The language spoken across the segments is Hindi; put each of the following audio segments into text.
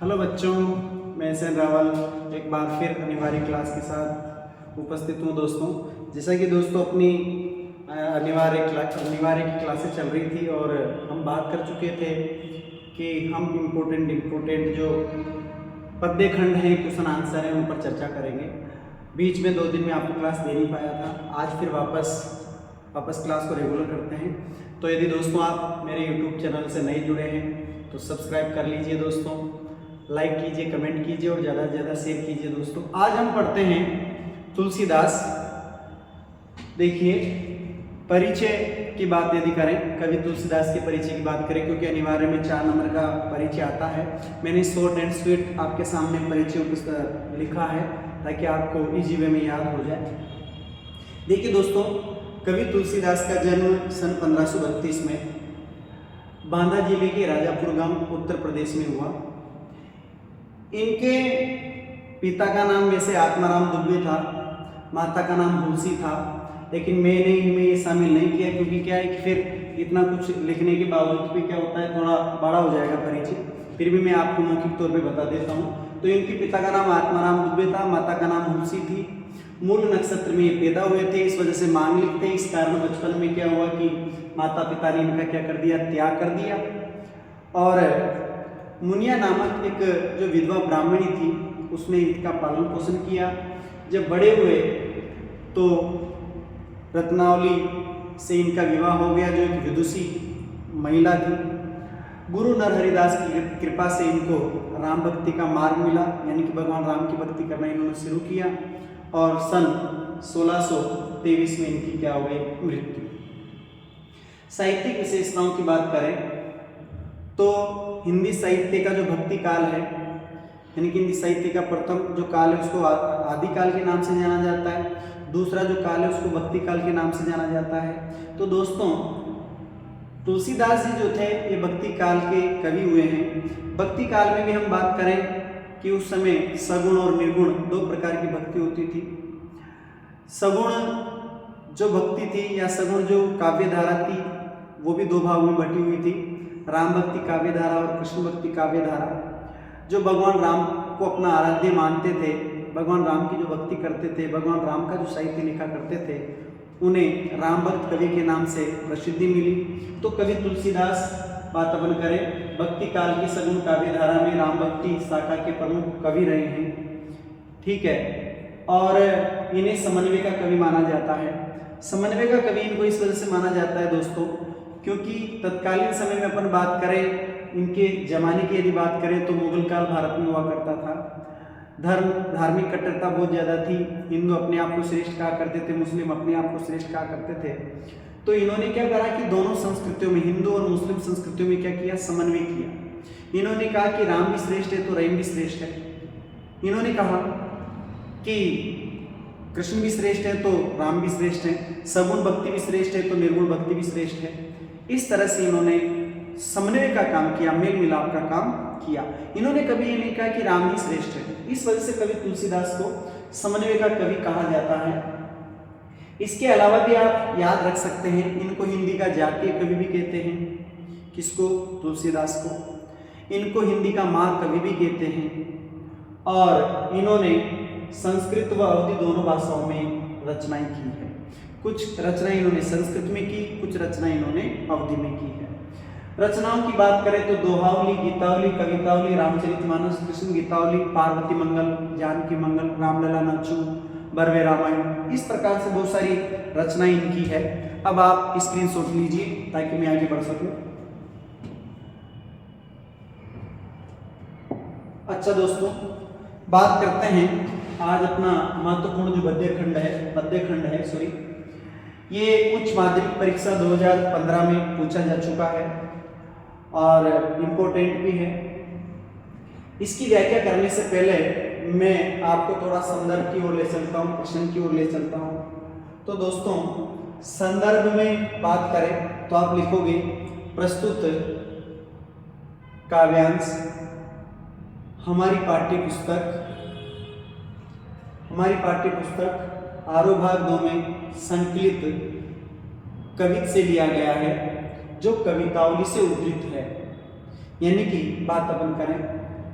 हेलो बच्चों, मैं सैन रावल एक बार फिर अनिवार्य क्लास के साथ उपस्थित हूँ दोस्तों। जैसा कि दोस्तों अपनी अनिवार्य की क्लासें चल रही थी और हम बात कर चुके थे कि हम इम्पोर्टेंट जो पद्य खंड हैं, क्वेश्चन आंसर हैं, उन पर चर्चा करेंगे। बीच में 2 दिन में आपको क्लास दे नहीं पाया था। आज फिर वापस क्लास को रेगुलर करते हैं। तो यदि दोस्तों आप मेरे यूट्यूब चैनल से नए जुड़े हैं तो सब्सक्राइब कर लीजिए दोस्तों, लाइक कीजिए, कमेंट कीजिए और ज़्यादा से ज़्यादा शेयर कीजिए दोस्तों। आज हम पढ़ते हैं तुलसीदास। देखिए, परिचय की बात यदि करें, कवि तुलसीदास के परिचय की बात करें, क्योंकि अनिवार्य में 4 नंबर का परिचय आता है। मैंने शॉर्ट एंड स्वीट आपके सामने परिचय लिखा है ताकि आपको इजी वे में याद हो जाए। देखिए दोस्तों, कवि तुलसीदास का जन्म सन 1532 में बांदा जिले के राजापुर गांव उत्तर प्रदेश में हुआ। इनके पिता का नाम वैसे आत्माराम दुबे था, माता का नाम तुलसी था, लेकिन मैंने इनमें ये शामिल नहीं किया क्योंकि क्या है कि फिर इतना कुछ लिखने के बावजूद भी क्या होता है, थोड़ा बड़ा हो जाएगा परिचय। फिर भी मैं आपको मौखिक तौर पे बता देता हूँ। तो इनके पिता का नाम आत्माराम दुबे था, माता का नाम तुलसी थी। मूल नक्षत्र में ये पैदा हुए थे, इस वजह से मांगलिक थे। इस कारण बचपन में क्या हुआ कि माता पिता ने इनका क्या कर दिया, त्याग कर दिया। और मुनिया नामक एक जो विधवा ब्राह्मणी थी उसने इनका पालन पोषण किया। जब बड़े हुए तो रत्नावली से इनका विवाह हो गया, जो एक विदुषी महिला थी। गुरु नरहरिदास की कृपा से इनको राम भक्ति का मार्ग मिला, यानी कि भगवान राम की भक्ति करना इन्होंने शुरू किया। और सन 1623 में इनकी क्या हो गई, मृत्यु। साहित्यिक विशेषताओं की बात करें तो हिंदी साहित्य का जो भक्ति काल है, यानी कि हिंदी साहित्य का प्रथम जो काल है उसको आदि काल के नाम से जाना जाता है। दूसरा जो काल है उसको भक्ति काल के नाम से जाना जाता है। तो दोस्तों, तुलसीदास जी जो थे ये भक्ति काल के कवि हुए हैं। भक्ति काल में भी हम बात करें कि उस समय सगुण और निर्गुण 2 प्रकार की भक्ति होती थी। सगुण जो भक्ति थी या सगुण जो काव्यधारा थी वो भी 2 भागों में बटी हुई थी, राम भक्ति काव्यधारा और कृष्ण भक्ति काव्यधारा। जो भगवान राम को अपना आराध्य मानते थे, भगवान राम की जो भक्ति करते थे, भगवान राम का जो साहित्य लिखा करते थे, उन्हें राम भक्त कवि के नाम से प्रसिद्धि मिली। तो कवि तुलसीदास बात अपन करें, भक्ति काल की सगुण काव्यधारा में राम भक्ति शाखा के प्रमुख कवि रहे हैं, ठीक है। और इन्हें समन्वय का कवि माना जाता है। समन्वय का कवि इनको इस वजह से माना जाता है दोस्तों, क्योंकि तत्कालीन समय में अपन बात करें, इनके जमाने की यदि बात करें तो मुगल काल भारत में हुआ करता था। धार्मिक कट्टरता बहुत ज़्यादा थी। हिंदू अपने आप को श्रेष्ठ कहा करते थे, मुस्लिम अपने आप को श्रेष्ठ कहा करते थे। तो इन्होंने क्या करा कि दोनों संस्कृतियों में, हिंदू और मुस्लिम संस्कृतियों में क्या किया, समन्वय किया। इन्होंने कहा कि राम भी श्रेष्ठ है तो रहीम भी श्रेष्ठ है। इन्होंने कहा कि कृष्ण भी श्रेष्ठ है तो राम भी श्रेष्ठ है, सगुण भक्ति भी श्रेष्ठ है तो निर्गुण भक्ति भी श्रेष्ठ है। इस तरह से इन्होंने समन्वय का काम किया, मेल मिलाप का काम किया। इन्होंने कभी ये नहीं कहा कि राम ही श्रेष्ठ है। इस वजह से कवि तुलसीदास को समन्वय का कवि कहा जाता है। इसके अलावा भी आप याद रख सकते हैं, इनको हिंदी का जातीय कवि भी कहते हैं। किसको? तुलसीदास को। इनको हिंदी का महाकवि भी कहते हैं। और इन्होंने संस्कृत व अवधी दोनों भाषाओं में रचनाएं की है। कुछ रचनाएं इन्होंने संस्कृत में की, कुछ रचनाएं इन्होंने अवधी में की है। रचनाओं की बात करें तो दोहावली, गीतावली, कवितावली, रामचरितमानस, कृष्ण गीतावली, पार्वती मंगल, जानकी मंगल, रामलला नचू, बरवे रामायण, इस प्रकार से बहुत सारी रचनाएं इनकी है। अब आप स्क्रीनशॉट लीजिए ताकि मैं आगे बढ़ सकूं। अच्छा दोस्तों, बात करते हैं आज अपना महत्वपूर्ण जो पद्य खंड है, ये उच्च माध्यमिक परीक्षा 2015 में पूछा जा चुका है और इम्पोर्टेंट भी है। इसकी व्याख्या करने से पहले मैं आपको थोड़ा संदर्भ की ओर ले चलता हूँ, प्रश्न की ओर ले चलता हूँ। तो दोस्तों, संदर्भ में बात करें तो आप लिखोगे प्रस्तुत काव्यांश हमारी पाठ्यपुस्तक आरोभाग 2 में संकलित कविता से लिया गया है, जो कवितावली से उद्धृत है। यानी कि बात अपन करें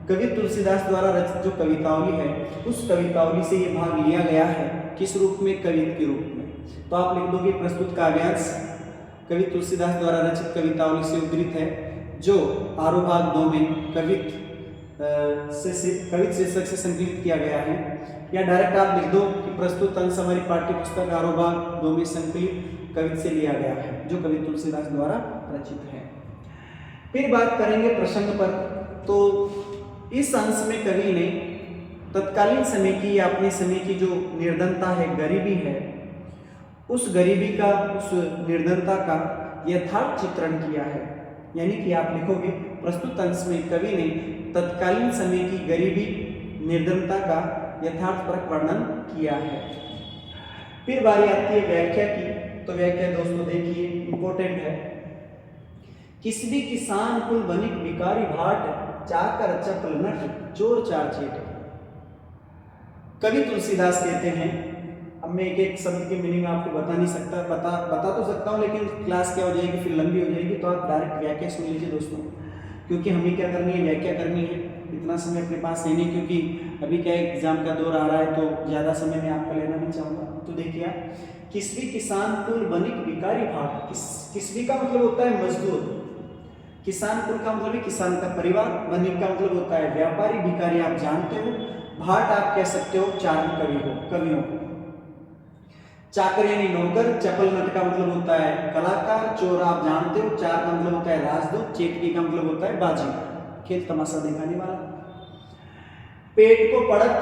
कवि तुलसीदास द्वारा रचित जो कवितावली है उस कवितावली से ये भाग लिया गया है। किस रूप में? कवित के रूप में। तो आप लिख दोगे प्रस्तुत काव्यांश कवि तुलसीदास द्वारा रचित कवितावली से उद्धृत है, जो आरोभाग 2 में कवित शीर्षक से संकलित किया गया है। या डायरेक्ट आप लिख दो कि प्रस्तुत अंश हमारी पाठ्य पुस्तक आरोभाग 2 में संकलित कवित से लिया गया है, जो कवि तुलसीदास द्वारा रचित है। फिर बात करेंगे प्रसंग पर। तो इस अंश में कवि ने तत्कालीन समय की या अपने समय की जो निर्धनता है, गरीबी है, उस गरीबी का, उस निर्धनता का यथार्थ चित्रण किया है। यानी कि आप लिखोगे प्रस्तुत अंश में कवि ने तत्कालीन समय की गरीबी, निर्धनता का यथार्थपरक वर्णन किया है। फिर बारी आती है व्याख्या की। तो व्याख्या दोस्तों देखिए, इंपॉर्टेंट है। किस भी किसान कुल बनिक भिखारी भाट, चाकर चपल नट चोर चार चेट। कवि तुलसीदास कहते हैं, अब मैं एक एक शब्द की मीनिंग आपको बता नहीं सकता, बता तो सकता हूँ, लेकिन क्लास क्या हो जाएगी, फिर लंबी हो जाएगी। तो आप डायरेक्ट व्याख्या सुन लीजिए दोस्तों, क्योंकि हमें क्या करनी है, व्याख्या करनी है। इतना समय अपने पास है नहीं, क्योंकि अभी क्या एग्जाम का दौर आ रहा है, तो ज़्यादा समय मैं आपका लेना नहीं चाहूँगा। तो देखिए, किस भी किसान कुल बनिक भिखारी भाट। किस भी का मतलब होता है मजदूर, किसान कुल का मतलब है किसान का परिवार, बनिक का मतलब होता है व्यापारी, भिखारी आप जानते हो, भाट आप कह सकते हो चारण कवियों को। चाकर यानी नौकर, चपल नट का मतलब होता है कलाकार, चोर आप जानते हो, चार का मतलब होता है राजदूत, चेटकी का मतलब होता है बाजीगर, खेल तमाशा दिखाने वाला। पेट को पढ़त,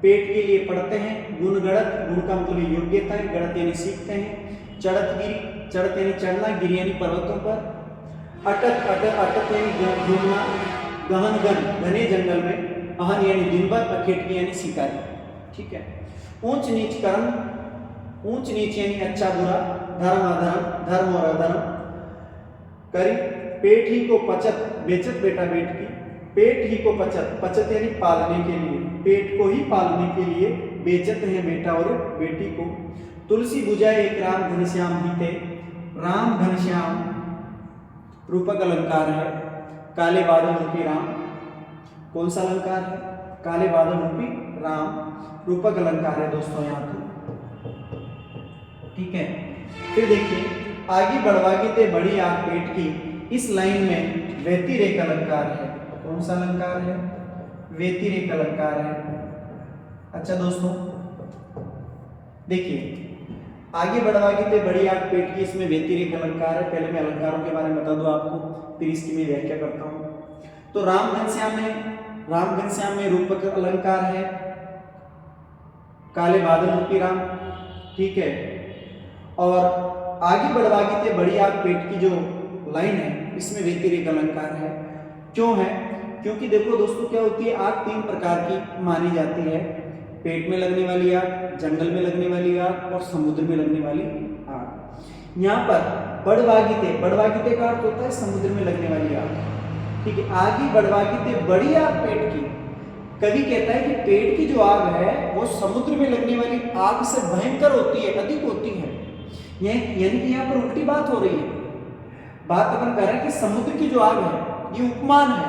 पेट के लिए पढ़ते हैं। गुण गढ़त, गुण का मतलब योग्यता है, गढ़त यानी सीखते हैं। चढ़त गिरी, चढ़त यानी चढ़ना, गिरी यानी पर्वतों पर। अटक, अटक यानी घूमना। गहन गन, घने जंगल में। अहन यानी दिन भर, अखेटकी यानी शिकारी। ठीक है। ऊंच नीच कर्म, ऊंच नीच यानी अच्छा बुरा, धर्म अधर्म, धर्म और अधर्म। करी, पेट ही को पचत, बेचत बेटा बेट की। पेट ही को पचत, पचत यानी पालने के लिए, पेट को ही पालने के लिए बेचत है बेटा और बेटी को। तुलसी बुझाए एक राम घनश्याम बीते, राम घनश्याम रूपक अलंकार है। काले बादल रूपी राम, कौन सा अलंकार है? काले बादल रूपी राम रूपक अलंकार है दोस्तों यहाँ पे। ठीक है। फिर देखिए, आगे बढ़वागी ते बड़ी आग पेट की, इस लाइन में व्यतिरेक अलंकार है। कौन सा अलंकार है? व्यतिरेक अलंकार है। अच्छा दोस्तों देखिए, आगे बढ़वागी ते बड़ी आग पेट की, इसमें व्यतिरेक अलंकार है। पहले मैं अलंकारों के बारे में बता दूं आपको, फिर इसकी मैं व्याख्या करता हूं। तो राम घनश्याम में रूपक अलंकार है, काले बादल रूपी राम। ठीक है। और आगे बढ़वागी ते बड़ी आग पेट की जो लाइन है, इसमें व्यतिरेक अलंकार है। क्यों है? क्योंकि देखो दोस्तों, क्या होती है, आग 3 प्रकार की मानी जाती है। पेट में लगने वाली आग, जंगल में लगने वाली आग और समुद्र में लगने वाली आग। यहाँ पर बड़वागीते का अर्थ होता है समुद्र में लगने वाली आग। ठीक है। आगे बढ़वागीते बड़ी आग पेट की, कवि कहता है कि पेट की जो आग है वो समुद्र में लगने वाली आग से भयंकर होती है, अधिक होती है। यानी कि यहाँ पर उल्टी बात हो रही है। बात अपन कर रहे हैं कि समुद्र की जो आग है ये उपमान है,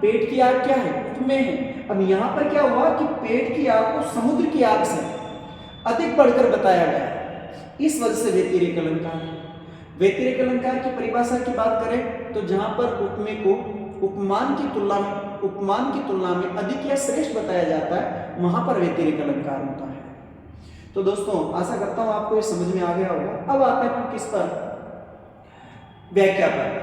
पेट की आग क्या है? उपमेय है। अब यहाँ पर क्या हुआ कि पेट की आग को समुद्र की आग से अधिक बढ़कर बताया गया, इस वजह से व्यतिरेक अलंकार है। व्यतिरेक अलंकार की परिभाषा की बात करें तो जहां पर उपमेय को उपमान की तुलना में अधिक या श्रेष्ठ बताया जाता है, वहां पर व्यतिरेक अलंकार होता है। तो दोस्तों आशा करता हूं आपको ये समझ में आ गया होगा। अब आते हैं किस पर? व्याख्या पर।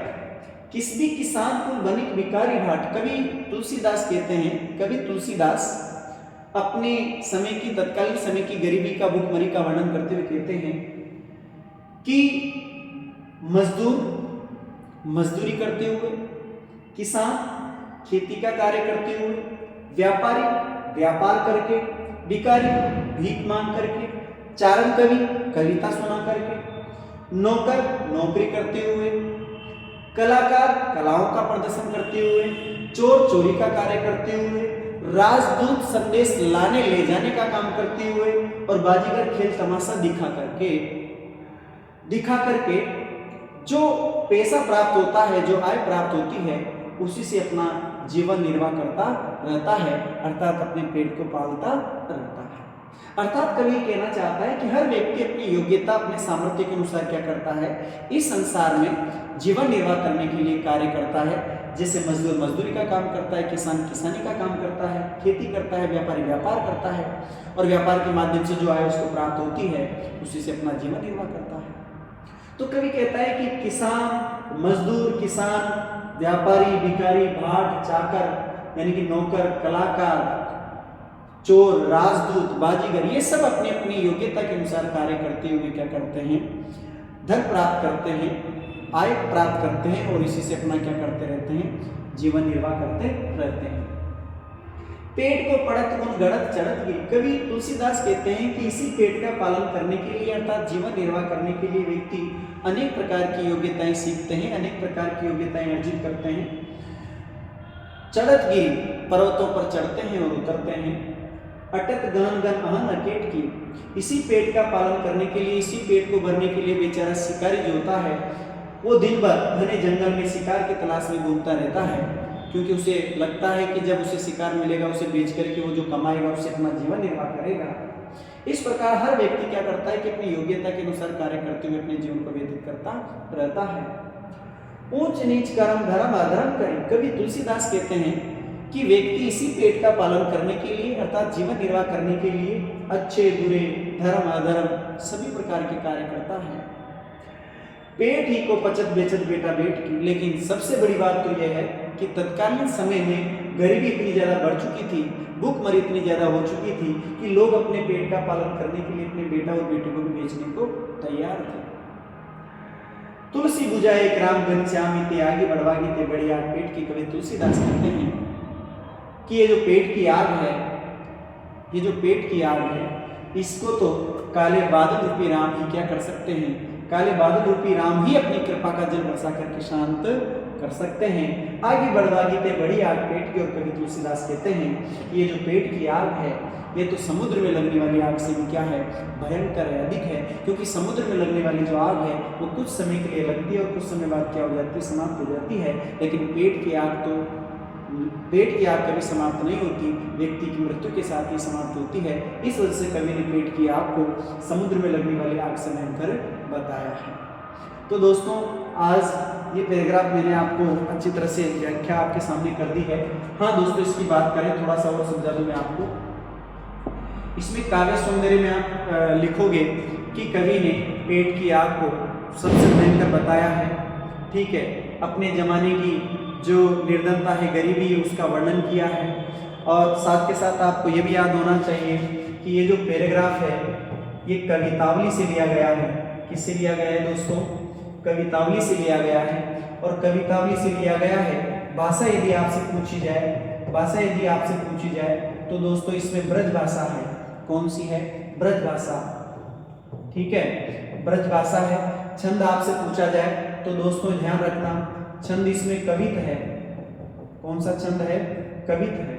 किस भी किसान कुल बनिक भिखारी भाट। कवि तुलसीदास कहते हैं, कवि तुलसीदास अपने समय की, तत्कालीन समय की गरीबी का, भूखमरी का वर्णन करते हुए कहते हैं कि मजदूर मजदूरी करते हुए, किसान खेती का कार्य करते हुए, व्यापारी व्यापार करके, भिखारी भीख मांग करके, चारण कवि कविता सुना करके, नौकर नौकरी करते हुए, कलाकार कलाओं का प्रदर्शन करते हुए, चोर चोरी का कार्य करते हुए, राजदूत संदेश लाने ले जाने का काम करते हुए, और बाजीगर खेल तमाशा दिखा करके जो पैसा प्राप्त होता है, जो आय प्राप्त होती है, उसी से अपना जीवन निर्वाह करता रहता है, अर्थात अपने पेट को पालता रहता है। अर्थात कवि कहना चाहता है कि हर व्यक्ति अपनी योग्यता, अपने सामर्थ्य के अनुसार क्या करता है, इस संसार में जीवन निर्वाह करने के लिए कार्य करता है। जैसे मजदूर मजदूरी का काम करता है, किसान किसानी का काम करता है, खेती करता है, व्यापारी व्यापार करता है, और व्यापार के माध्यम से जो आय उसको प्राप्त होती है उसी से अपना जीवन निर्वाह करता है। तो कवि कहता है कि किसान, मजदूर, किसान, व्यापारी, भिखारी, भाट, चाकर यानी कि नौकर, कलाकार, चोर, राजदूत, बाजीगर, ये सब अपनी अपनी योग्यता के अनुसार कार्य करते हुए क्या करते हैं, धन प्राप्त करते हैं, आय प्राप्त करते हैं, और इसी से अपना क्या करते रहते हैं, जीवन निर्वाह करते रहते हैं। पेट को पड़त गुण गड़त चढ़त गिर। कवि तुलसीदास कहते हैं कि इसी पेट का पालन करने के लिए अर्थात जीवन निर्वाह करने के लिए व्यक्ति अनेक प्रकार की योग्यताएं सीखते हैं, अनेक प्रकार की योग्यताएं अर्जित करते हैं। चढ़त गिरी, पर्वतों पर चढ़ते हैं और उतरते हैं। अटत गहन गन अहन अकेट की, इसी पेट का पालन करने के लिए, इसी पेट को भरने के लिए बेचारा शिकारी जो होता है वो दिन भर घने जंगल में शिकार की तलाश में घूमता रहता है, क्योंकि उसे लगता है कि जब उसे शिकार मिलेगा उसे बेच करके वो जो कमाएगा उससे अपना जीवन निर्वाह करेगा। इस प्रकार हर व्यक्ति क्या करता है कि अपनी योग्यता के अनुसार कार्य करते हुए अपने जीवन को व्यतीत करता रहता है। ऊंच नीच कर्म धर्म अधर्म करे। कवि तुलसीदास कहते हैं कि व्यक्ति इसी पेट का पालन करने के लिए अर्थात जीवन निर्वाह करने के लिए अच्छे बुरे, धर्म अधर्म सभी प्रकार के कार्य करता है। पेट ही को पचत बेचत बेटा बेट की। लेकिन सबसे बड़ी बात तो यह है कि तत्कालीन समय में गरीबी इतनी ज्यादा बढ़ चुकी थी, भूखमरी इतनी ज्यादा हो चुकी थी कि लोग अपने पेट का पालन करने के लिए अपने बेटा और बेटे को भी बेचने को तैयार थे। तुलसी बुझाए एक राम घनश्याम इते आगे बढ़वागी ते बड़ी आग पेट की। कवि तुलसीदास कहते हैं कि ये जो पेट की आग है, ये जो पेट की आग है, इसको तो काले बादल रूपी राम ही क्या कर सकते हैं, काले बादल रूपी राम ही अपनी कृपा का जल बरसा करके शांत कर सकते हैं। आगे बढ़वागी ते बड़ी आग पेट की। और कवि तुलसीदास कहते हैं कि ये जो पेट की आग है ये तो समुद्र में लगने वाली आग से भी क्या है, भयंकर है, अधिक है। क्योंकि समुद्र में लगने वाली जो आग है वो कुछ समय के लिए लगती है और कुछ समय बाद क्या हो जाती है, समाप्त हो जाती है। लेकिन पेट की आग कभी समाप्त नहीं होती, व्यक्ति की मृत्यु के साथ ही समाप्त होती है। इस वजह से कवि ने पेट की आग को समुद्र में लगने वाली आग से भयंकर बताया है। तो दोस्तों आज ये पैराग्राफ मैंने आपको अच्छी तरह से व्याख्या आपके सामने कर दी है। हाँ दोस्तों, इसकी बात करें, थोड़ा सा और समझा दूं मैं आपको। इसमें काव्य सौंदर्य में आप लिखोगे कि कवि ने पेट की आग को सबसे भयंकर बताया है, ठीक है। अपने जमाने की जो निर्धनता है, गरीबी है, उसका वर्णन किया है। और साथ के साथ आपको ये भी याद होना चाहिए कि ये जो पैराग्राफ है ये कवितावली से लिया गया है। किससे लिया गया है दोस्तों? कवितावली से लिया गया है। और कवितावली से लिया गया है। भाषा यदि आपसे पूछी जाए, तो दोस्तों इसमें ब्रज भाषा है। कौन सी है? ब्रज भाषा, ठीक है, ब्रज भाषा है। छंद आपसे पूछा जाए तो दोस्तों ध्यान रखना, छंद इसमें कवित है। कौन सा छंद है? कवित है,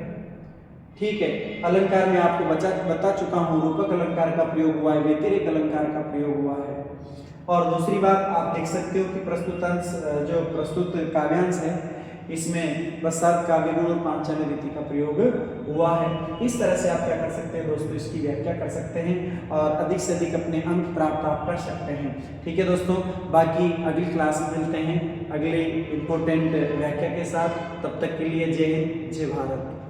ठीक है। अलंकार में आपको बता चुका हूँ, रूपक अलंकार का प्रयोग हुआ है, व्यतिरेक अलंकार का प्रयोग हुआ है। और दूसरी बात आप देख सकते हो कि प्रस्तुतांश, जो प्रस्तुत काव्यांश है, इसमें प्रसाद काव्य गुण और पांचाली रीति का प्रयोग हुआ है। इस तरह से आप क्या कर सकते हैं दोस्तों, इसकी व्याख्या कर सकते हैं और अधिक से अधिक अपने अंक प्राप्त आप कर सकते हैं, ठीक है दोस्तों। बाकी अगली क्लास में मिलते हैं अगले इम्पोर्टेंट व्याख्या के साथ। तब तक के लिए जय हिंद, जय भारत।